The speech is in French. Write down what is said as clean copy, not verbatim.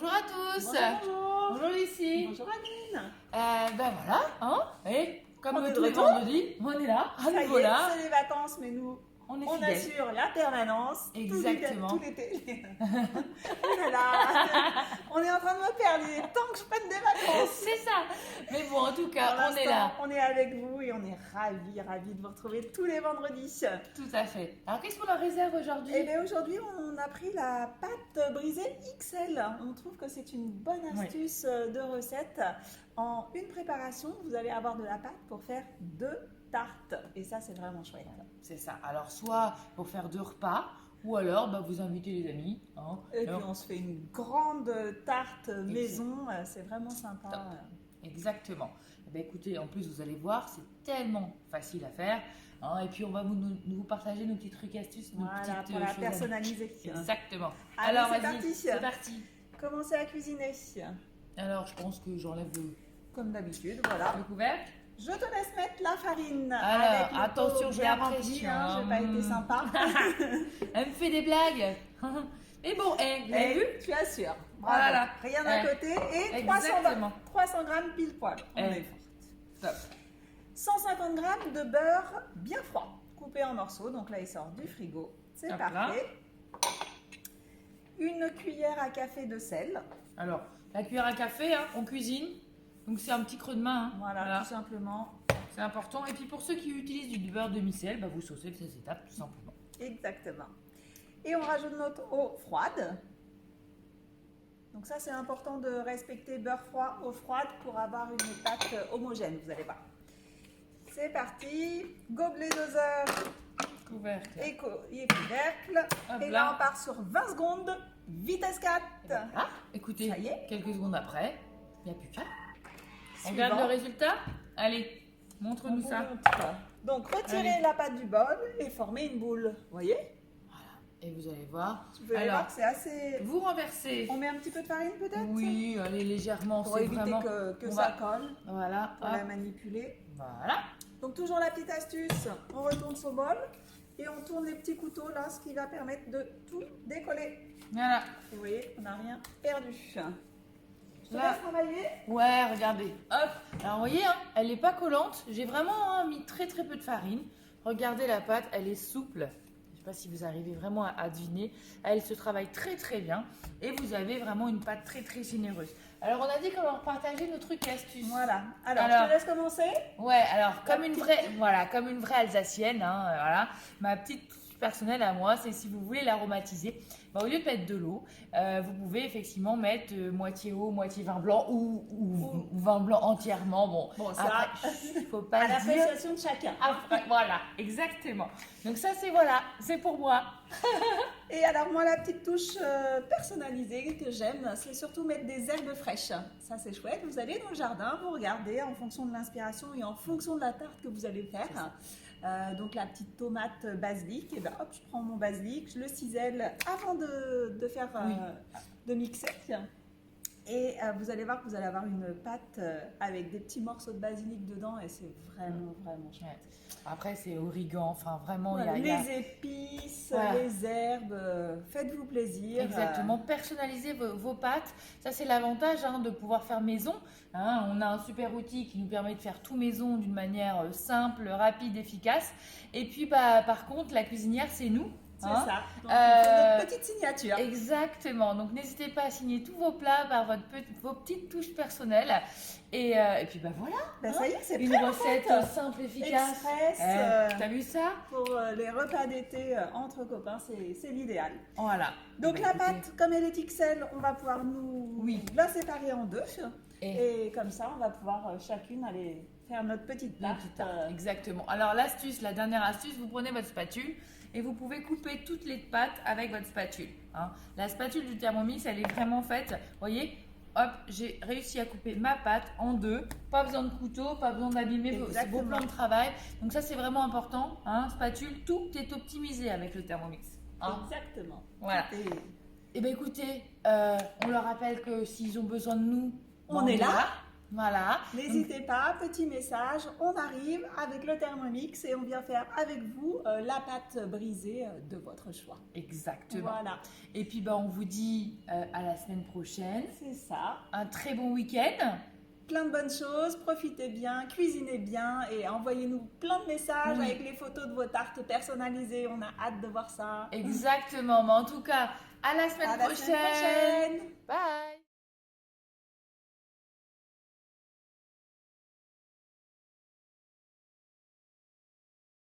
Bonjour à tous. Bonjour. Bonjour Lucie. Bonjour Aline. Ben voilà, hein. Et comme On est de tous les retour. vendredis, on est là, à Ça y nouveau est, là. c'est les vacances, mais nous, On est on fidèles. assure la permanence. Exactement. Tout l'été. Oh là là. On est en train de me perdre. Il est temps que je prenne des vacances. C'est ça. Mais bon, en tout Pour cas, on est là. l'instant, on est avec vous et on est ravis de vous retrouver tous les vendredis. Tout à fait. Alors qu'est-ce qu'on leur réserve aujourd'hui? Et bien aujourd'hui, on a pris la pâte brisée XL. On trouve que c'est une bonne astuce de recette. En une préparation, vous allez avoir de la pâte pour faire 2 tartes. Et ça, c'est vraiment chouette. C'est ça. Alors soit pour faire 2 repas, ou alors vous invitez les amis. Hein. Et puis on se fait une grande tarte maison. C'est vraiment sympa. Top. Exactement. Eh bien, écoutez, en plus, vous allez voir, c'est tellement facile à faire. Hein, et puis, on va vous partager nos petits trucs astuces, nos Voilà, petites pour la choses à- personnaliser. Exactement. Allez, Alors, c'est vas-y, parti. c'est parti. Commencez à cuisiner. Alors, je pense que j'enlève Comme d'habitude, voilà. le couvercle. Je te laisse mettre la farine. Alors, avec le attention, pot j'ai bien la rempli, pression. hein, j'ai pas été sympa. Elle me fait des blagues. Mais bon, vous avez vu? Tu assures. Bravo. Voilà. Rien à côté et Exactement. 300 grammes pile poil. On est forte. Top. 150 grammes de beurre bien froid, coupé en morceaux. Donc là, il sort du frigo. C'est Hop parfait. Une cuillère à café de sel. Alors, la cuillère à café, hein, on cuisine. Donc, c'est un petit creux de main. Hein. Voilà, tout simplement. C'est important. Et puis, pour ceux qui utilisent du beurre demi-sel, vous saucez ces étapes, tout simplement. Exactement. Et on rajoute notre eau froide. Donc ça, c'est important de respecter beurre froid, eau froide pour avoir une pâte homogène, vous allez voir. C'est parti. Gobelet doseur Couvercle. et couvercle. Hop Et là. là, on part sur 20 secondes. Vitesse 4. Ah, écoutez, Ça y est. quelques secondes après, il n'y a plus qu'à. On Suivant. regarde le résultat. Allez, montre-nous On ça. montre. Donc, retirez Allez. la pâte du bol et formez une boule. Vous voyez? Et vous allez voir. Vous allez voir Alors, que c'est assez... vous renversez. On met un petit peu de farine peut-être? Oui, allez légèrement. Pour C'est éviter vraiment. que on ça va- colle, Voilà. pour hop, la manipuler. Voilà. Donc toujours la petite astuce, on retourne son bol et on tourne les petits couteaux là, ce qui va permettre de tout décoller. Voilà. Et vous voyez, on n'a rien perdu. Je te Là. laisse travailler. Ouais, regardez. Hop. Alors, vous voyez, hein, elle n'est pas collante. J'ai vraiment mis très peu de farine. Regardez la pâte, elle est souple. Je ne sais pas si vous arrivez vraiment à deviner. Elle se travaille très bien. Et vous avez vraiment une pâte très généreuse. Alors, on a dit qu'on va partager nos trucs et astuces. Voilà. Alors, je Alors. te laisse commencer. Ouais, alors comme La une petite- vraie, voilà, comme une vraie Alsacienne, hein, voilà. Ma petite touche personnelle à moi, c'est si vous voulez l'aromatiser, au lieu de mettre de l'eau, vous pouvez effectivement mettre moitié eau, moitié vin blanc ou vin blanc entièrement. Bon, ça, après, il faut pas à le dire. l'appréciation de chacun. Après, voilà, exactement. Donc ça, c'est pour moi. Et alors moi, la petite touche personnalisée que j'aime, c'est surtout mettre des herbes fraîches. Ça, c'est chouette. Vous allez dans le jardin, vous regardez en fonction de l'inspiration et en fonction de la tarte que vous allez faire. Donc la petite tomate basilic, et ben hop, je prends mon basilic, je le cisèle avant de faire Oui. de mixer. Et vous allez voir que vous allez avoir une pâte avec des petits morceaux de basilic dedans et c'est vraiment chouette. Ouais. Après, c'est origan, enfin vraiment, Voilà, il y a- les épices, Voilà. les herbes, faites-vous plaisir. Exactement, personnaliser vos pâtes. Ça, c'est l'avantage hein, de pouvoir faire maison. Hein. On a un super outil qui nous permet de faire tout maison d'une manière simple, rapide, efficace. Et puis, par contre, la cuisinière, c'est nous. C'est hein. ça. Donc, on fait notre petite signature. Exactement. Donc, n'hésitez pas à signer tous vos plats par vos petites touches personnelles. Et puis, voilà. Ben, ça y est, c'est Une prêt, en recette fait. simple, efficace. Express. T'as vu ça? Pour les repas d'été entre copains, c'est l'idéal. Voilà. Donc Bah, la écoutez. pâte, comme elle est XL, on va pouvoir Oui. la séparer en deux. Et- Et comme ça, on va pouvoir chacune aller faire notre petite La tarte. petite tarte, exactement. Alors l'astuce, la dernière astuce, vous prenez votre spatule et vous pouvez couper toutes les pâtes avec votre spatule. Hein. La spatule du Thermomix, elle est vraiment faite. Vous voyez, hop, j'ai réussi à couper ma pâte en deux. Pas besoin de couteau, pas besoin d'abîmer vos Exactement. plans de travail. Donc ça, c'est vraiment important. Hein. Spatule, tout est optimisé avec le Thermomix. Hein. Exactement. Voilà. Et Et bien écoutez, on leur rappelle que s'ils ont besoin de nous, on est là. Voilà. N'hésitez pas, petit message, on arrive avec le Thermomix et on vient faire avec vous la pâte brisée de votre choix. Exactement. Voilà, Et puis on vous dit à la semaine prochaine. c'est ça. Un très bon week-end. Plein de bonnes choses, profitez bien, cuisinez bien et envoyez-nous plein de messages Oui. avec les photos de vos tartes personnalisées. On a hâte de voir ça. Exactement. Mais en tout cas, à la semaine À la prochaine. semaine prochaine. Bye.